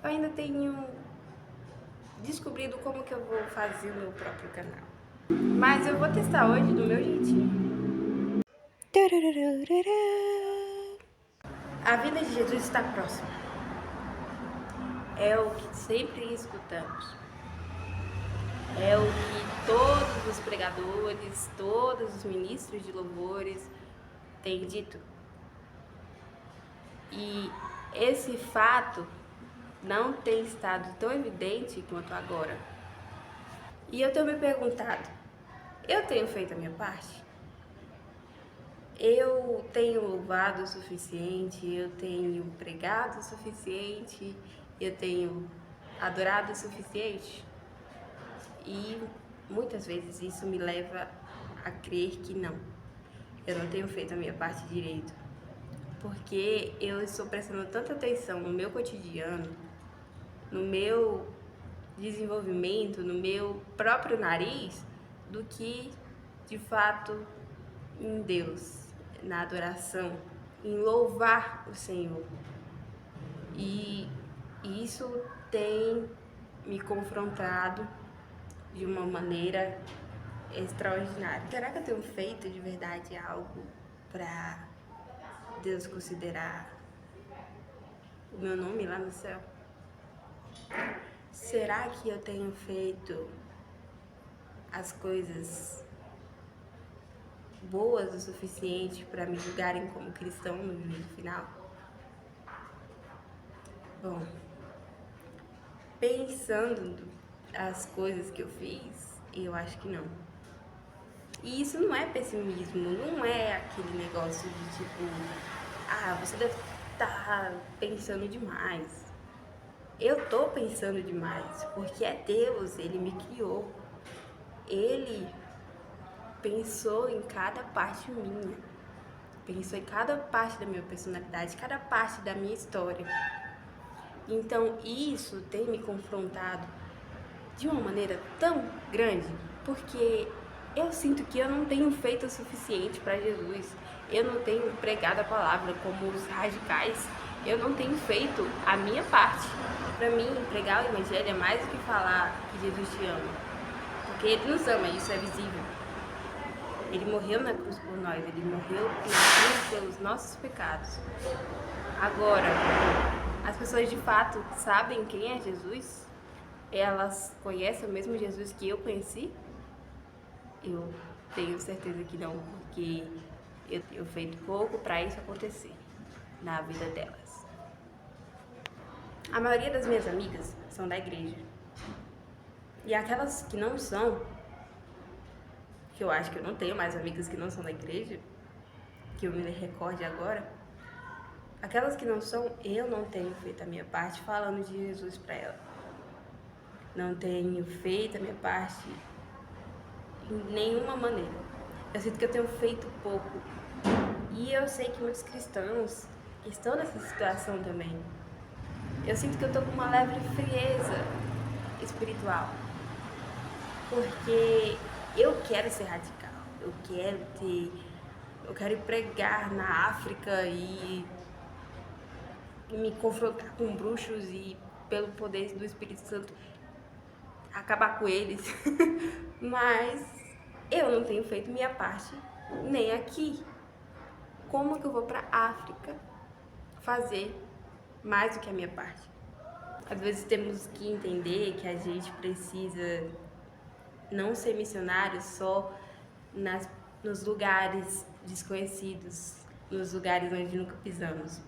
eu ainda tenho descobrido como que eu vou fazer o meu próprio canal. Mas eu vou testar hoje do meu jeitinho. A vida de Jesus está próxima. É o que sempre escutamos. É o que todos os pregadores, todos os ministros de louvores têm dito. E esse fato não tem estado tão evidente quanto agora. E eu tenho me perguntado, eu tenho feito a minha parte? Eu tenho louvado o suficiente? Eu tenho pregado o suficiente? Eu tenho adorado o suficiente? E muitas vezes isso me leva a crer que não. Eu não tenho feito a minha parte direito. Porque eu estou prestando tanta atenção no meu cotidiano, no meu desenvolvimento, no meu próprio nariz, do que de fato em Deus, na adoração, em louvar o Senhor. E isso tem me confrontado de uma maneira extraordinária. Será que eu tenho feito de verdade algo para Deus considerar o meu nome lá no céu? Será que eu tenho feito as coisas boas o suficiente para me julgarem como cristão no juízo final? Bom, pensando as coisas que eu fiz, eu acho que não. E isso não é pessimismo, não é aquele negócio de tipo, você deve estar pensando demais. Eu tô pensando demais, porque é Deus, Ele me criou. Ele pensou em cada parte minha, pensou em cada parte da minha personalidade, cada parte da minha história. Então isso tem me confrontado de uma maneira tão grande, porque eu sinto que eu não tenho feito o suficiente para Jesus. Eu não tenho pregado a palavra como os radicais. Eu não tenho feito a minha parte. Para mim, pregar o evangelho é mais do que falar que Jesus te ama. Porque Ele nos ama, isso é visível. Ele morreu na cruz por nós, Ele morreu na cruz pelos nossos pecados. Agora, as pessoas de fato sabem quem é Jesus? Elas conhecem o mesmo Jesus que eu conheci? Eu tenho certeza que não, porque eu tenho feito pouco para isso acontecer na vida delas. A maioria das minhas amigas são da igreja. E aquelas que não são, que eu acho que eu não tenho mais amigas que não são da igreja, que eu me recorde agora, aquelas que não são, eu não tenho feito a minha parte falando de Jesus para ela. Não tenho feito a minha parte em nenhuma maneira. Eu sinto que eu tenho feito pouco. E eu sei que muitos cristãos estão nessa situação também. Eu sinto que eu tô com uma leve frieza espiritual. Porque eu quero ser radical. Eu quero ir pregar na África e me confrontar com bruxos e, pelo poder do Espírito Santo, acabar com eles. Mas eu não tenho feito minha parte nem aqui. Como que eu vou para África fazer mais do que a minha parte? Às vezes temos que entender que a gente precisa não ser missionário só nos lugares desconhecidos, nos lugares onde nunca pisamos.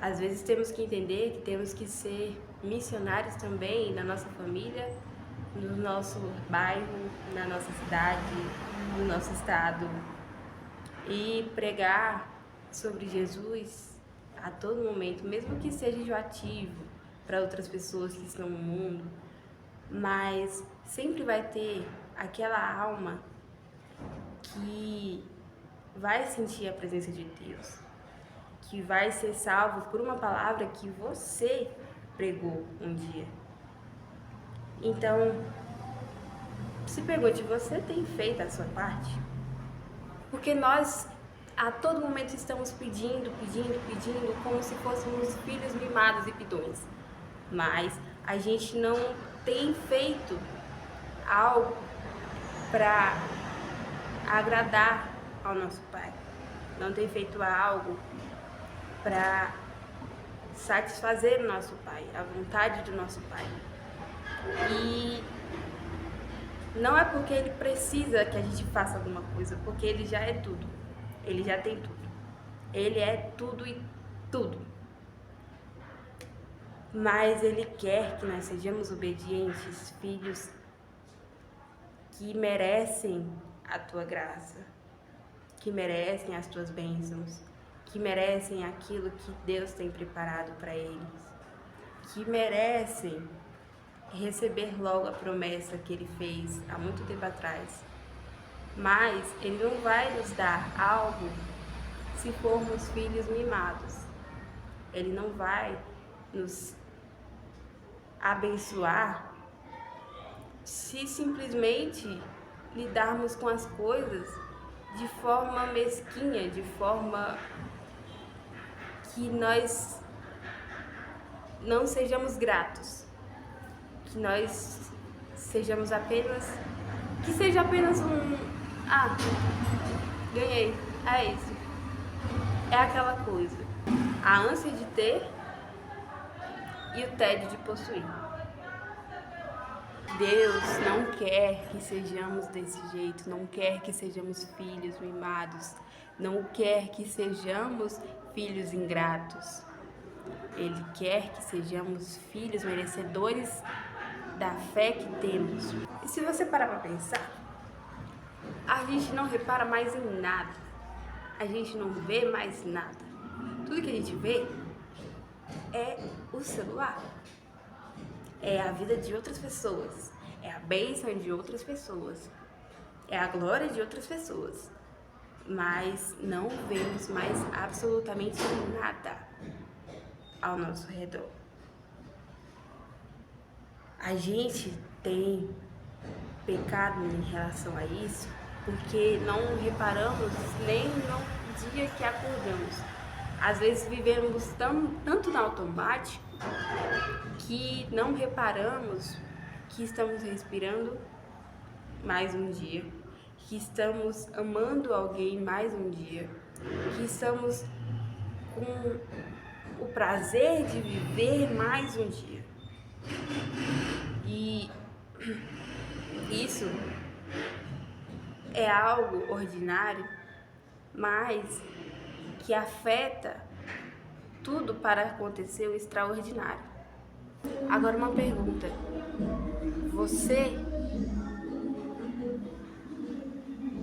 Às vezes temos que entender que temos que ser missionários também na nossa família, no nosso bairro, na nossa cidade, no nosso estado. E pregar sobre Jesus a todo momento, mesmo que seja enjoativo para outras pessoas que estão no mundo, mas sempre vai ter aquela alma que vai sentir a presença de Deus, que vai ser salvo por uma palavra que você pregou um dia. Então, se pergunte, você tem feito a sua parte? Porque nós a todo momento estamos pedindo, como se fôssemos filhos mimados e pidões. mas a gente não tem feito algo para agradar ao nosso Pai, não tem feito algo para satisfazer o nosso Pai, a vontade do nosso Pai. E não é porque Ele precisa que a gente faça alguma coisa, porque Ele já é tudo, Ele já tem tudo, Ele é tudo e tudo. Mas Ele quer que nós sejamos obedientes, filhos que merecem a Tua graça, que merecem as Tuas bênçãos, que merecem aquilo que Deus tem preparado para eles, que merecem receber logo a promessa que Ele fez há muito tempo atrás. Mas Ele não vai nos dar algo se formos filhos mimados. Ele não vai nos abençoar se simplesmente lidarmos com as coisas de forma mesquinha, de forma que nós não sejamos gratos, que nós sejamos apenas, que seja apenas ganhei, é isso, é aquela coisa, a ânsia de ter e o tédio de possuir. Deus não quer que sejamos desse jeito, não quer que sejamos filhos mimados, não quer que sejamos filhos ingratos. Ele quer que sejamos filhos merecedores da fé que temos. E se você parar para pensar, a gente não repara mais em nada, a gente não vê mais nada. Tudo que a gente vê é o celular. É a vida de outras pessoas, é a bênção de outras pessoas, é a glória de outras pessoas, mas não vemos mais absolutamente nada ao nosso redor. A gente tem pecado em relação a isso porque não reparamos nem no dia que acordamos. Às vezes vivemos tanto no automático que não reparamos que estamos respirando mais um dia, que estamos amando alguém mais um dia, que estamos com o prazer de viver mais um dia. E isso é algo ordinário, mas que afeta tudo para acontecer o extraordinário. Agora uma pergunta: você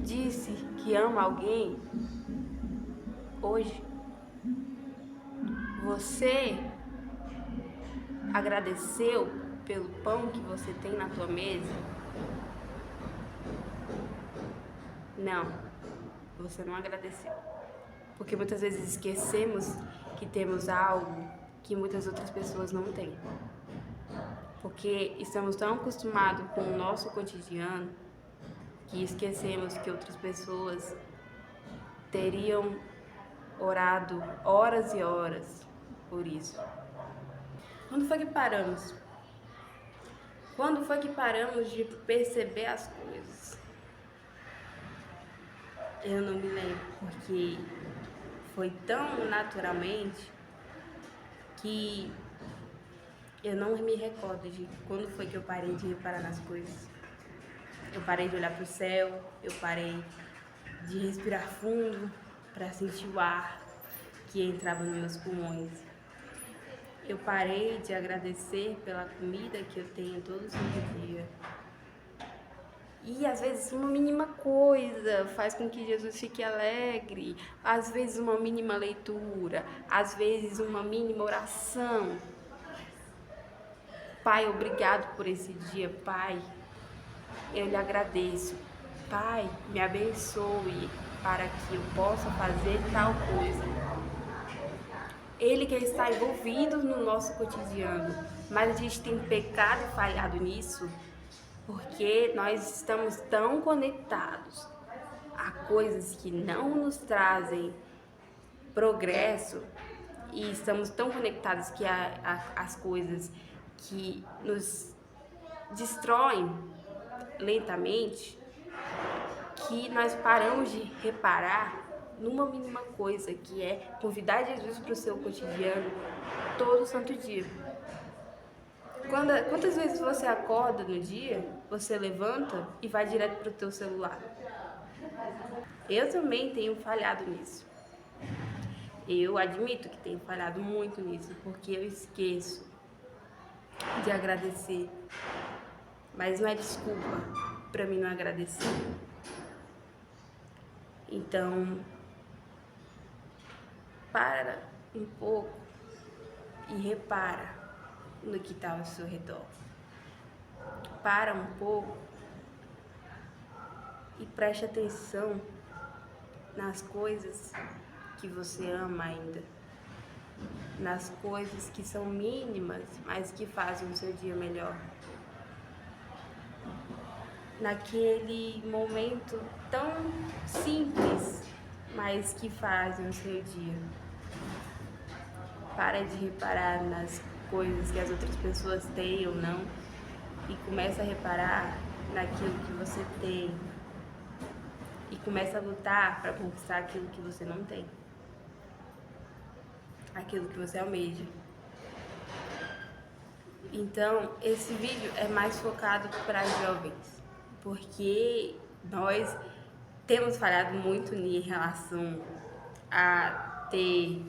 disse que ama alguém hoje? Você agradeceu pelo pão que você tem na tua mesa? Não, você não agradeceu. Porque muitas vezes esquecemos que temos algo que muitas outras pessoas não têm. Porque estamos tão acostumados com o nosso cotidiano que esquecemos que outras pessoas teriam orado horas e horas por isso. Quando foi que paramos? Quando foi que paramos de perceber as coisas? Eu não me lembro, porque foi tão naturalmente que eu não me recordo de quando foi que eu parei de reparar nas coisas. Eu parei de olhar para o céu, eu parei de respirar fundo para sentir o ar que entrava nos meus pulmões. Eu parei de agradecer pela comida que eu tenho todo santo dia. E às vezes uma mínima coisa faz com que Jesus fique alegre. Às vezes uma mínima leitura, às vezes uma mínima oração. Pai, obrigado por esse dia, Pai. Eu lhe agradeço. Pai, me abençoe para que eu possa fazer tal coisa. Ele quer estar envolvido no nosso cotidiano, mas a gente tem pecado e falhado nisso porque nós estamos tão conectados a coisas que não nos trazem progresso e estamos tão conectados que as coisas que nos destroem lentamente, que nós paramos de reparar numa mínima coisa, que é convidar Jesus para o seu cotidiano todo santo dia. Quantas vezes você acorda no dia, você levanta e vai direto para o teu celular? Eu também tenho falhado nisso. Eu admito que tenho falhado muito nisso, porque eu esqueço de agradecer. Mas não é desculpa para mim não agradecer. Então, para um pouco e repara no que está ao seu redor. Para um pouco e preste atenção nas coisas que você ama ainda, nas coisas que são mínimas, mas que fazem o seu dia melhor. Naquele momento tão simples, mas que fazem o seu dia. Para de reparar nas coisas que as outras pessoas têm ou não e começa a reparar naquilo que você tem e começa a lutar para conquistar aquilo que você não tem, aquilo que você almeja. Então, esse vídeo é mais focado para jovens, porque nós temos falhado muito em relação a ter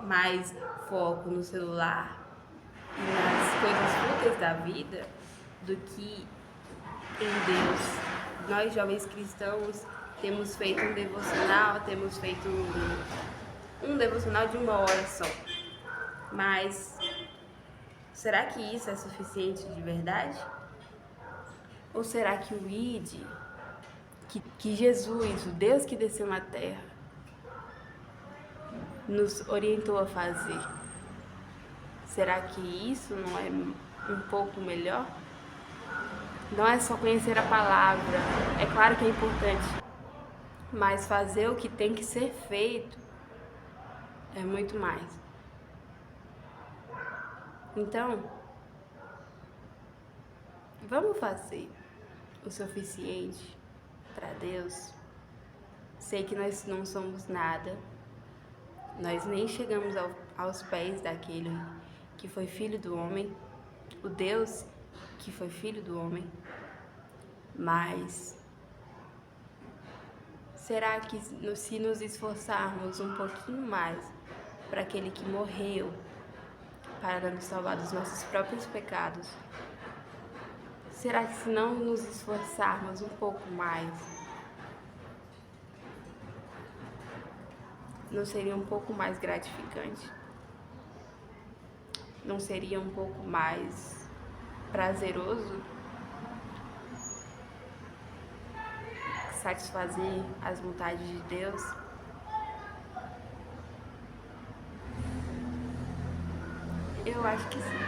mais foco no celular e nas coisas fúteis da vida do que em Deus. Nós, jovens cristãos, temos feito um devocional, temos feito um devocional de 1 hora só. Mas será que isso é suficiente de verdade? Ou será que o ID, que Jesus, o Deus que desceu na terra, nos orientou a fazer, será que isso não é um pouco melhor? Não é só conhecer a palavra, é claro que é importante, mas fazer o que tem que ser feito é muito mais. Então, vamos fazer o suficiente para Deus. Sei que nós não somos nada, nós nem chegamos aos pés daquele que foi filho do homem, o Deus que foi filho do homem, mas será que se nos esforçarmos um pouquinho mais para aquele que morreu para nos salvar dos nossos próprios pecados, será que se não nos esforçarmos um pouco mais, não seria um pouco mais gratificante? Não seria um pouco mais prazeroso satisfazer as vontades de Deus? Eu acho que sim.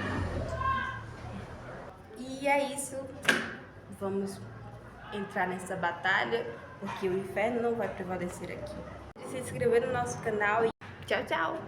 E é isso. Vamos entrar nessa batalha, porque o inferno não vai prevalecer aqui. Se inscrever no nosso canal e tchau, tchau!